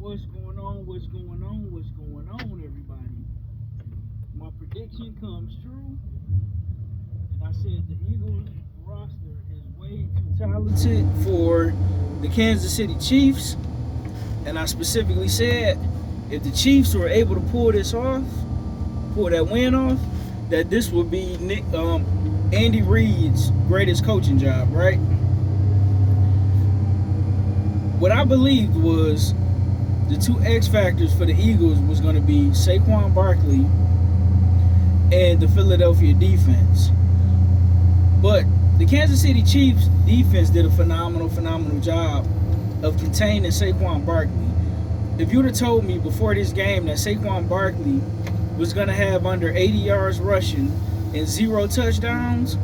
What's going on? What's going on? What's going on, everybody? My prediction comes true, and I said the Eagles roster is way too talented for the Kansas City Chiefs, and I specifically said if the Chiefs were able to pull this off, pull that win off, that this would be Andy Reid's greatest coaching job, right? What I believed was the two X factors for the Eagles was going to be Saquon Barkley and the Philadelphia defense. But the Kansas City Chiefs defense did a phenomenal job of containing Saquon Barkley. If you would have told me before this game that Saquon Barkley was going to have under 80 yards rushing and 0 touchdowns,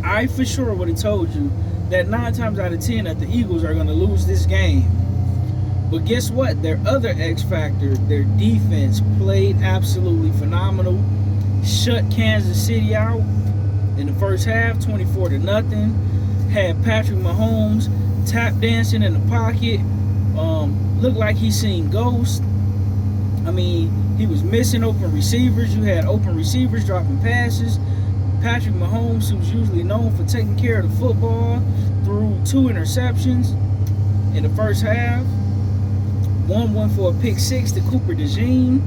I for sure would have told you that 9 times out of 10 that the Eagles are going to lose this game. But guess what? Their other X factor, their defense, played absolutely phenomenal. Shut Kansas City out in the first half, 24-0. Had Patrick Mahomes tap dancing in the pocket. Looked like he seen ghosts. I mean, he was missing open receivers. You had open receivers dropping passes. Patrick Mahomes, who's usually known for taking care of the football, threw 2 interceptions in the first half. One went for a pick 6 to Cooper DeJean.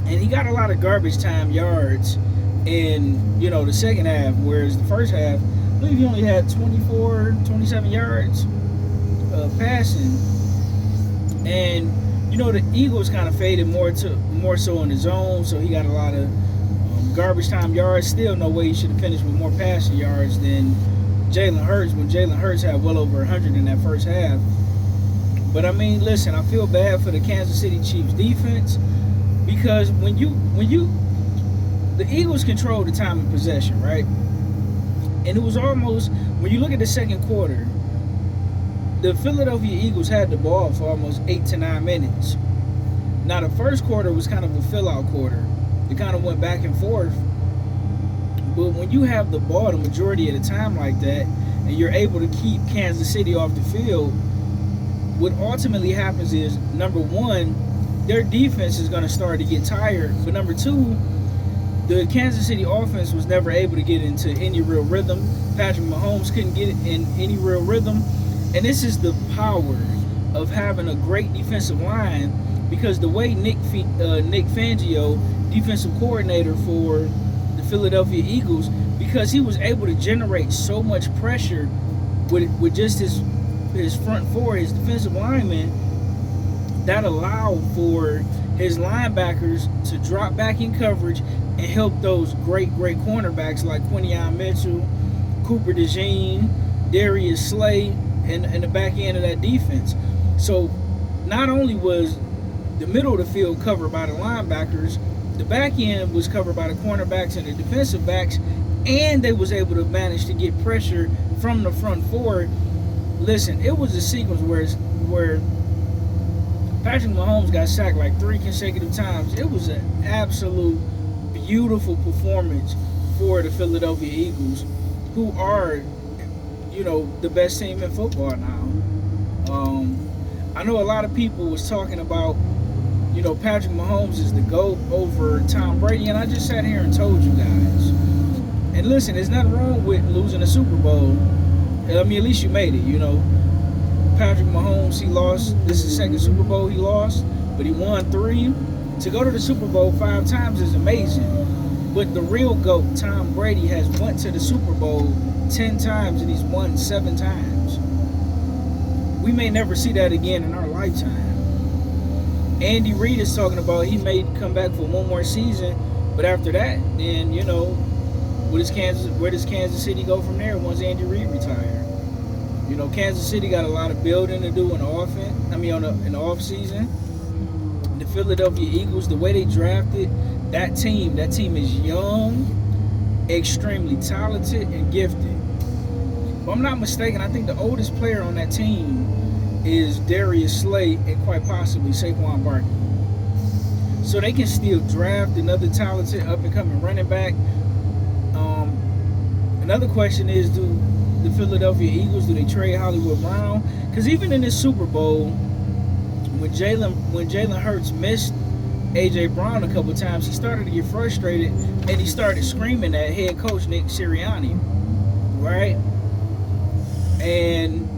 And he got a lot of garbage time yards in, the second half, whereas the first half, I believe he only had 24, 27 yards passing. And, the Eagles kind of faded more so in the zone, so he got a lot of garbage time yards. Still no way he should have finished with more passing yards than Jalen Hurts, when Jalen Hurts had well over 100 in that first half. But I mean, listen, I feel bad for the Kansas City Chiefs defense, because when the Eagles controlled the time of possession, right? And it was almost, when you look at the second quarter, the Philadelphia Eagles had the ball for almost 8 to 9 minutes. Now the first quarter was kind of a fill-out quarter. It kind of went back and forth. But when you have the ball the majority of the time like that, and you're able to keep Kansas City off the field, what ultimately happens is, number one, their defense is going to start to get tired. But number two, the Kansas City offense was never able to get into any real rhythm. Patrick Mahomes couldn't get in any real rhythm. And this is the power of having a great defensive line, because the way Nick Fangio, defensive coordinator for the Philadelphia Eagles, because he was able to generate so much pressure with just his front four, his defensive linemen, that allowed for his linebackers to drop back in coverage and help those great cornerbacks like Quinion Mitchell, Cooper DeJean, Darius Slay, and the back end of that defense. So not only was the middle of the field covered by the linebackers, the back end was covered by the cornerbacks and the defensive backs, and they was able to manage to get pressure from the front four. Listen, it was a sequence where Patrick Mahomes got sacked like 3 consecutive times. It was an absolute beautiful performance for the Philadelphia Eagles, who are, the best team in football now. I know a lot of people was talking about, Patrick Mahomes is the GOAT over Tom Brady, and I just sat here and told you guys. And listen, there's nothing wrong with losing a Super Bowl. I mean, at least you made it, Patrick Mahomes, he lost. This is the second Super Bowl he lost, but he won 3. To go to the Super Bowl 5 times is amazing. But the real GOAT, Tom Brady, has went to the Super Bowl 10 times, and he's won 7 times. We may never see that again in our lifetime. Andy Reid is talking about he may come back for one more season, but after that, then, where does Kansas City go from there once Andy Reid retires? Kansas City got a lot of building to do in the in the off season. The Philadelphia Eagles, the way they drafted that team is young, extremely talented, and gifted. If I'm not mistaken, I think the oldest player on that team is Darius Slay, and quite possibly Saquon Barkley. So they can still draft another talented up-and-coming running back. Another question is, do the Philadelphia Eagles, do they trade Hollywood Brown? Because even in this Super Bowl, When Jalen Hurts missed AJ Brown a couple times, he started to get frustrated and he started screaming at head coach Nick Sirianni, right? And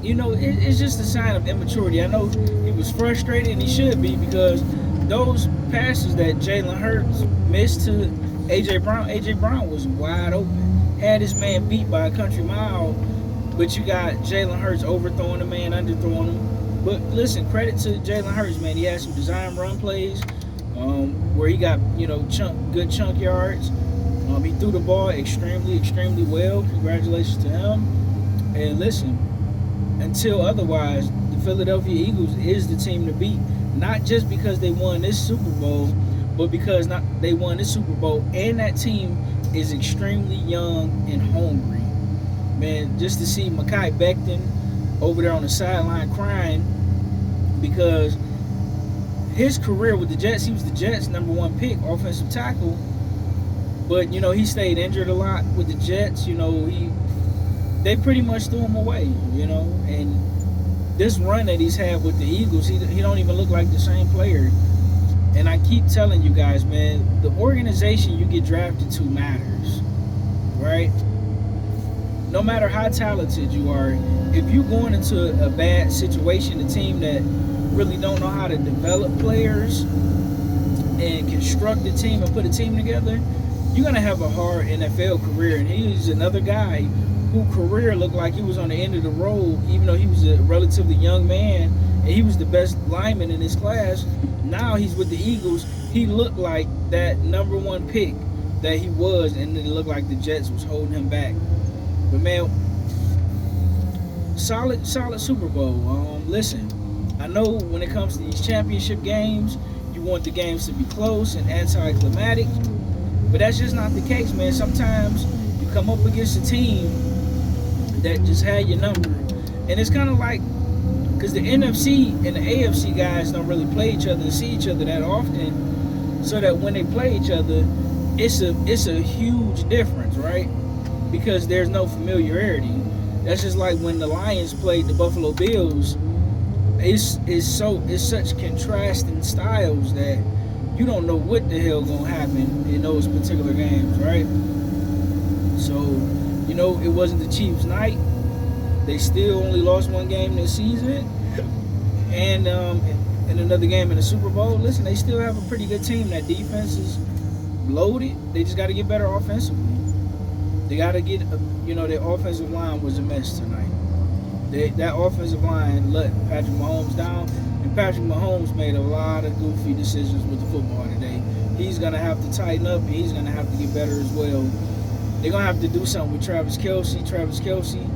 it's just a sign of immaturity. I know he was frustrated, and he should be, because those passes that Jalen Hurts missed to AJ Brown was wide open. Had his man beat by a country mile, but you got Jalen Hurts overthrowing the man, underthrowing him. But listen, credit to Jalen Hurts, man. He had some design run plays where he got good chunk yards. He threw the ball extremely well. Congratulations to him. And listen, until otherwise, the Philadelphia Eagles is the team to beat. Not just because they won this Super Bowl, but because they won this Super Bowl, and that team is extremely young and hungry. Man, just to see Mekhi Becton over there on the sideline crying because his career with the Jets, he was the Jets' #1 pick, offensive tackle. But, he stayed injured a lot with the Jets. They pretty much threw him away, and this run that he's had with the Eagles, he don't even look like the same player. And I keep telling you guys, man, the organization you get drafted to matters, right? No matter how talented you are, if you're going into a bad situation, a team that really don't know how to develop players and construct a team and put a team together, you're going to have a hard NFL career. And he's another guy whose career looked like he was on the end of the road, even though he was a relatively young man and he was the best lineman in his class. Now he's with the Eagles. He looked like that #1 pick that he was, and it looked like the Jets was holding him back. But man, solid Super Bowl. Listen, I know when it comes to these championship games, you want the games to be close and anticlimactic, but that's just not the case, man. Sometimes you come up against a team that just had your number, and it's kind of like, because the NFC and the AFC guys don't really play each other and see each other that often, so that when they play each other, it's a huge difference, right? Because there's no familiarity. That's just like when the Lions played the Buffalo Bills. It's such contrasting styles that you don't know what the hell gonna happen in those particular games, right? So, it wasn't the Chiefs' night. They still only lost one game this season, and in another game in the Super Bowl. Listen, they still have a pretty good team. That defense is loaded. They just got to get better offensively. They got to get, their offensive line was a mess tonight. That offensive line let Patrick Mahomes down, and Patrick Mahomes made a lot of goofy decisions with the football today. He's going to have to tighten up, and he's going to have to get better as well. They're going to have to do something with Travis Kelce.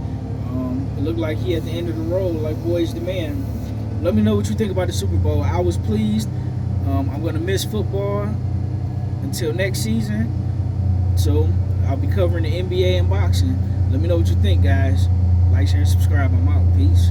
It looked like he at the end of the road, like boy's the man. Let me know what you think about the Super Bowl. I was pleased. I'm going to miss football until next season. So I'll be covering the NBA and boxing. Let me know what you think, guys. Like, share, and subscribe. I'm out. Peace.